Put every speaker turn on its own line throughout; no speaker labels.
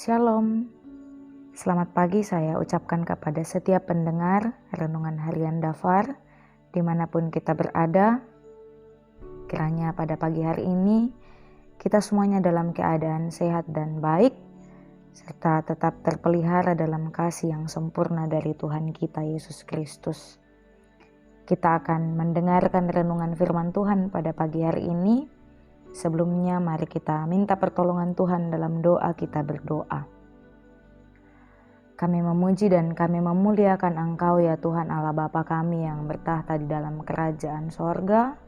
Shalom, selamat pagi saya ucapkan kepada setiap pendengar Renungan Harian Dafar dimanapun kita berada. Kiranya pada pagi hari ini kita semuanya dalam keadaan sehat dan baik, serta tetap terpelihara dalam kasih yang sempurna dari Tuhan kita Yesus Kristus. Kita akan mendengarkan renungan firman Tuhan pada pagi hari ini. Sebelumnya mari kita minta pertolongan Tuhan dalam doa kita berdoa. Kami memuji dan kami memuliakan Engkau ya Tuhan Allah Bapa kami yang bertahta di dalam kerajaan sorga.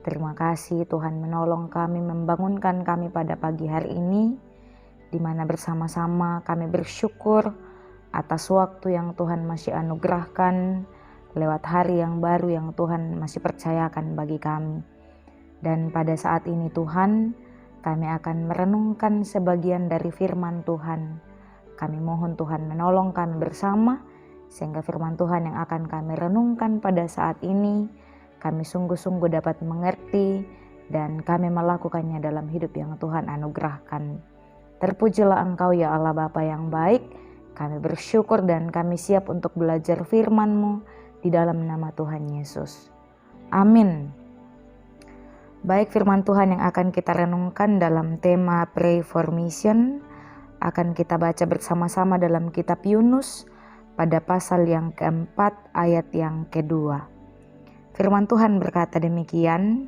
Terima kasih Tuhan menolong kami, membangunkan kami pada pagi hari ini, di mana bersama-sama kami bersyukur atas waktu yang Tuhan masih anugerahkan, lewat hari yang baru yang Tuhan masih percayakan bagi kami. Dan pada saat ini Tuhan, kami akan merenungkan sebagian dari firman Tuhan. Kami mohon Tuhan menolong kami bersama, sehingga firman Tuhan yang akan kami renungkan pada saat ini, kami sungguh-sungguh dapat mengerti dan kami melakukannya dalam hidup yang Tuhan anugerahkan. Terpujilah Engkau ya Allah Bapa yang baik, kami bersyukur dan kami siap untuk belajar firman-Mu di dalam nama Tuhan Yesus. Amin. Baik, firman Tuhan yang akan kita renungkan dalam tema Pray for Mission akan kita baca bersama-sama dalam kitab Yunus pada pasal yang keempat ayat yang kedua. Firman Tuhan berkata demikian,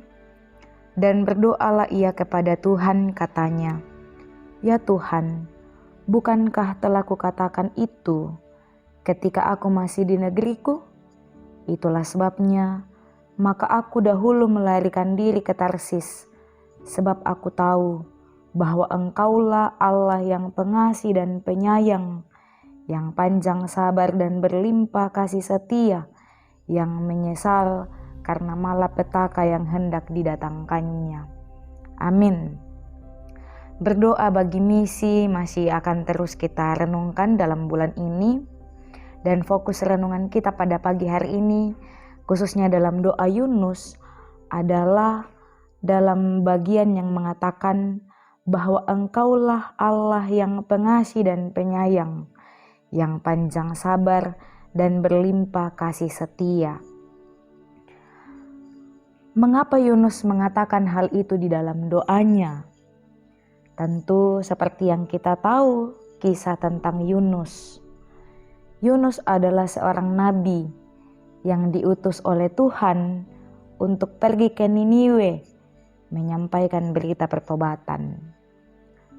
dan berdoalah ia kepada Tuhan katanya, ya Tuhan, bukankah telah kukatakan itu ketika aku masih di negeriku? Itulah sebabnya maka aku dahulu melarikan diri ke Tarsis, sebab aku tahu bahwa Engkaulah Allah yang pengasih dan penyayang, yang panjang sabar dan berlimpah kasih setia, yang menyesal karena malapetaka yang hendak didatangkannya. Amin. Berdoa bagi misi masih akan terus kita renungkan dalam bulan ini, dan fokus renungan kita pada pagi hari ini khususnya dalam doa Yunus adalah dalam bagian yang mengatakan bahwa Engkaulah Allah yang pengasih dan penyayang, yang panjang sabar dan berlimpah kasih setia. Mengapa Yunus mengatakan hal itu di dalam doanya? Tentu seperti yang kita tahu kisah tentang Yunus. Yunus adalah seorang nabi yang diutus oleh Tuhan untuk pergi ke Niniwe menyampaikan berita pertobatan.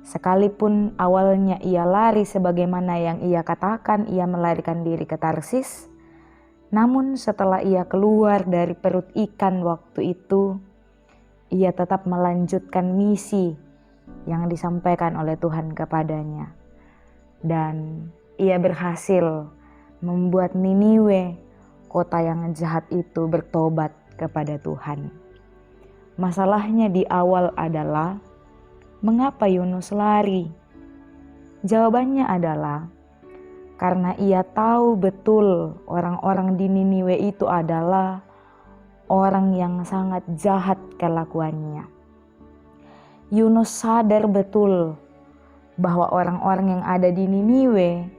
Sekalipun awalnya ia lari sebagaimana yang ia katakan, ia melarikan diri ke Tarsis, namun setelah ia keluar dari perut ikan waktu itu, ia tetap melanjutkan misi yang disampaikan oleh Tuhan kepadanya. Dan ia berhasil membuat Niniwe, kota yang jahat itu, bertobat kepada Tuhan. Masalahnya di awal adalah, mengapa Yunus lari? Jawabannya adalah, karena ia tahu betul orang-orang di Niniwe itu adalah orang yang sangat jahat kelakuannya. Yunus sadar betul bahwa orang-orang yang ada di Niniwe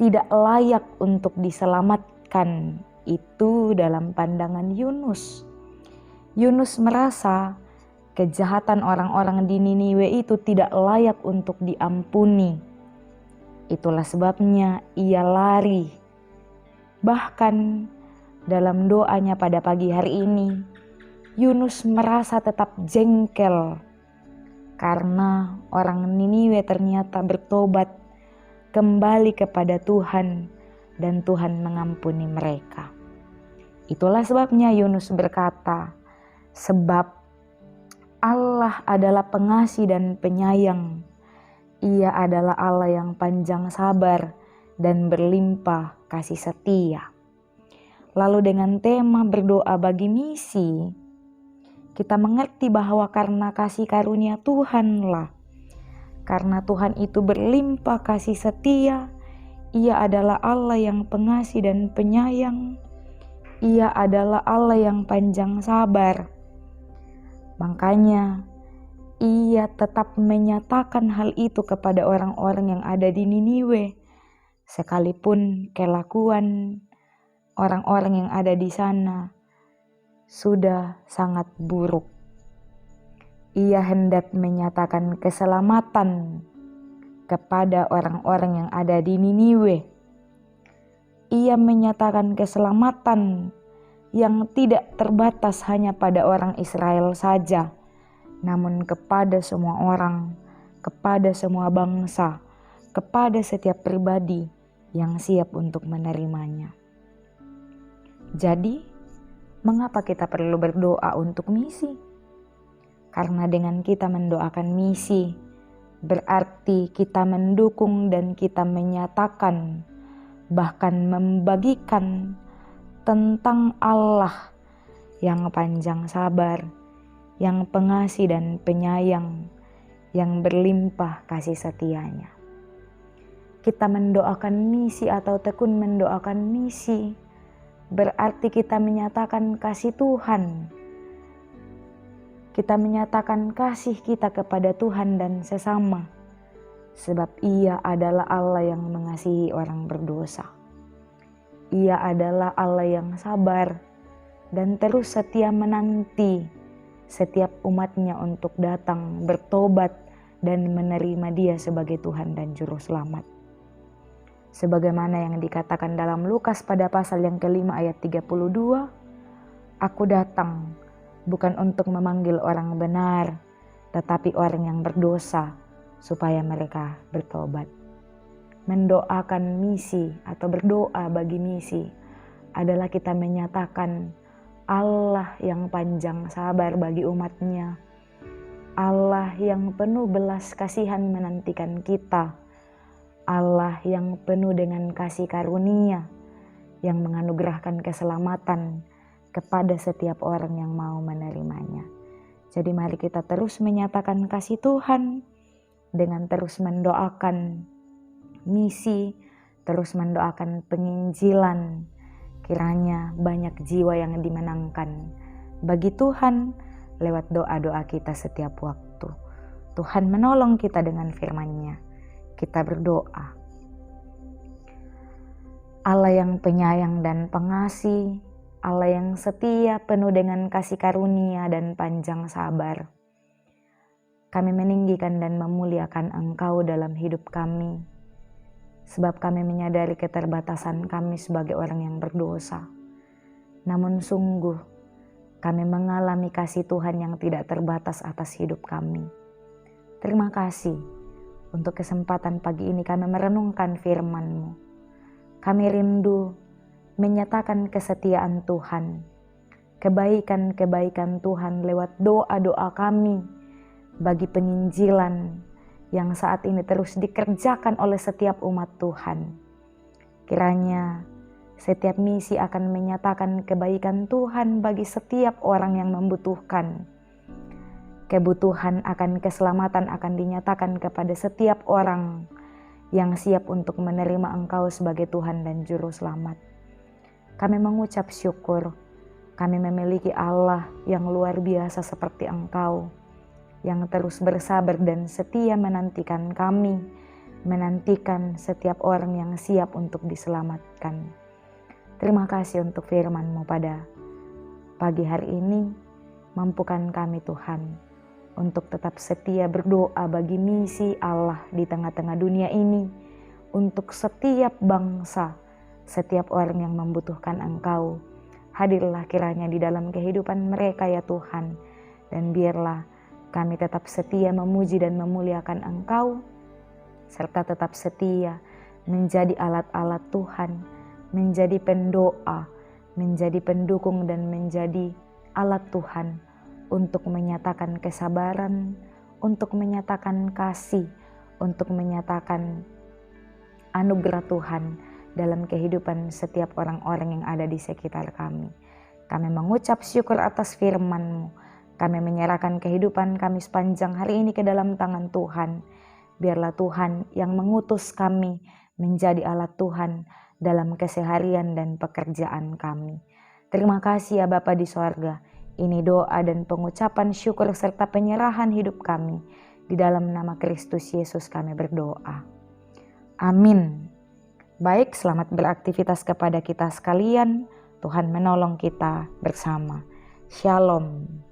tidak layak untuk diselamatkan. Itu dalam pandangan Yunus. Yunus merasa kejahatan orang-orang di Niniwe itu tidak layak untuk diampuni. Itulah sebabnya ia lari. Bahkan dalam doanya pada pagi hari ini, Yunus merasa tetap jengkel karena orang Niniwe ternyata bertobat kembali kepada Tuhan dan Tuhan mengampuni mereka. Itulah sebabnya Yunus berkata, sebab Allah adalah pengasih dan penyayang. Ia adalah Allah yang panjang sabar dan berlimpah kasih setia. Lalu dengan tema berdoa bagi misi, kita mengerti bahwa karena kasih karunia Tuhanlah, karena Tuhan itu berlimpah kasih setia, Ia adalah Allah yang pengasih dan penyayang. Ia adalah Allah yang panjang sabar. Makanya Ia tetap menyatakan hal itu kepada orang-orang yang ada di Niniwe, sekalipun kelakuan orang-orang yang ada di sana sudah sangat buruk. Ia hendak menyatakan keselamatan kepada orang-orang yang ada di Niniwe. Ia menyatakan keselamatan yang tidak terbatas hanya pada orang Israel saja, namun kepada semua orang, kepada semua bangsa, kepada setiap pribadi yang siap untuk menerimanya. Jadi, mengapa kita perlu berdoa untuk misi? Karena dengan kita mendoakan misi, berarti kita mendukung dan kita menyatakan, bahkan membagikan tentang Allah yang panjang sabar, yang pengasih dan penyayang, yang berlimpah kasih setianya. Kita mendoakan misi atau tekun mendoakan misi, berarti kita menyatakan kasih Tuhan. Kita menyatakan kasih kita kepada Tuhan dan sesama, sebab Ia adalah Allah yang mengasihi orang berdosa. Ia adalah Allah yang sabar dan terus setia menanti setiap umatnya untuk datang bertobat dan menerima Dia sebagai Tuhan dan Juru Selamat. Sebagaimana yang dikatakan dalam Lukas pada pasal yang kelima ayat 32, Aku datang bukan untuk memanggil orang benar, tetapi orang yang berdosa supaya mereka bertobat. Mendoakan misi atau berdoa bagi misi adalah kita menyatakan Allah yang panjang sabar bagi umatnya, Allah yang penuh belas kasihan menantikan kita, Allah yang penuh dengan kasih karunia, yang menganugerahkan keselamatan kepada setiap orang yang mau menerimanya. Jadi mari kita terus menyatakan kasih Tuhan dengan terus mendoakan misi, terus mendoakan penginjilan. Kiranya banyak jiwa yang dimenangkan bagi Tuhan lewat doa-doa kita setiap waktu. Tuhan menolong kita dengan firman-Nya. Kita berdoa. Allah yang penyayang dan pengasih, Allah yang setia penuh dengan kasih karunia dan panjang sabar. Kami meninggikan dan memuliakan Engkau dalam hidup kami, sebab kami menyadari keterbatasan kami sebagai orang yang berdosa. Namun sungguh, kami mengalami kasih Tuhan yang tidak terbatas atas hidup kami. Terima kasih untuk kesempatan pagi ini kami merenungkan firman-Mu. Kami rindu menyatakan kesetiaan Tuhan, kebaikan-kebaikan Tuhan lewat doa-doa kami bagi penginjilan yang saat ini terus dikerjakan oleh setiap umat Tuhan. Kiranya setiap misi akan menyatakan kebaikan Tuhan bagi setiap orang yang membutuhkan. Kebutuhan akan keselamatan akan dinyatakan kepada setiap orang yang siap untuk menerima Engkau sebagai Tuhan dan Juru Selamat. Kami mengucap syukur, kami memiliki Allah yang luar biasa seperti Engkau, yang terus bersabar dan setia menantikan kami, menantikan setiap orang yang siap untuk diselamatkan. Terima kasih untuk firman-Mu pada pagi hari ini. Mampukan kami Tuhan untuk tetap setia berdoa bagi misi Allah di tengah-tengah dunia ini, untuk setiap bangsa, setiap orang yang membutuhkan Engkau. Hadirlah kiranya di dalam kehidupan mereka ya Tuhan, dan biarlah kami tetap setia memuji dan memuliakan Engkau, serta tetap setia menjadi alat-alat Tuhan, menjadi pendoa, menjadi pendukung dan menjadi alat Tuhan untuk menyatakan kesabaran, untuk menyatakan kasih, untuk menyatakan anugerah Tuhan dalam kehidupan setiap orang-orang yang ada di sekitar kami. Kami mengucap syukur atas firman-Mu. Kami menyerahkan kehidupan kami sepanjang hari ini ke dalam tangan Tuhan. Biarlah Tuhan yang mengutus kami menjadi alat Tuhan dalam keseharian dan pekerjaan kami. Terima kasih ya Bapa di sorga. Ini doa dan pengucapan syukur serta penyerahan hidup kami. Di dalam nama Kristus Yesus kami berdoa. Amin. Baik, selamat beraktivitas kepada kita sekalian. Tuhan menolong kita bersama. Shalom.